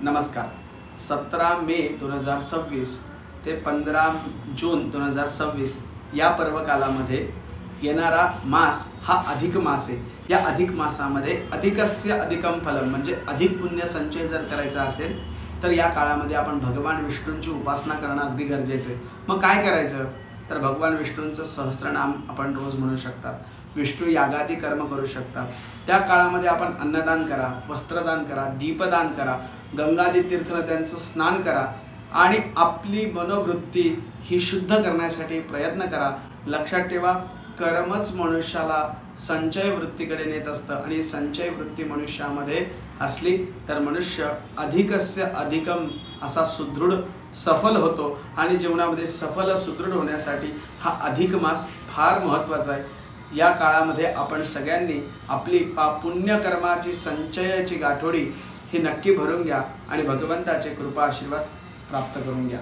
नमस्कार. 17 मे 2026 ते 15 जून 2026 या पर्वकालामध्ये येणारा मास हा अधिक मास आहे. या अधिक मासामध्ये अधिकस्य अधिकम फलम म्हणजे अधिक पुण्य संचय जर करायचा असेल तर या काळामध्ये आपण भगवान विष्णूंची उपासना करणं अगदी गरजेचं आहे. मग काय करायचं तर भगवान विष्णूंचं सहस्त्रनाम आपण रोज म्हणू शकतात. विष्णू यागादी कर्म करू शकतात. त्या काळामध्ये आपण अन्नदान करा, वस्त्रदान करा, दीपदान करा, गंगादी तीर्थ नद्यांचं स्नान करा आणि आपली मनोवृत्ती ही शुद्ध करण्यासाठी प्रयत्न करा. लक्षात ठेवा, कर्मच मनुष्याला संचय वृत्तीकडे नेत असतं आणि संचय वृत्ती मनुष्यामध्ये असली तर मनुष्य अधिकस्य अधिकम असा सुदृढ सफल होतो आणि जीवनामध्ये सफल सुदृढ होण्यासाठी हा अधिक मास फार महत्त्वाचा आहे. या काळामध्ये आपण सगळ्यांनी आपली पुण्यकर्माची संचयाची गाठोडी ही नक्की भरून घ्या आणि भगवंताचे कृपा आशीर्वाद प्राप्त करून घ्या.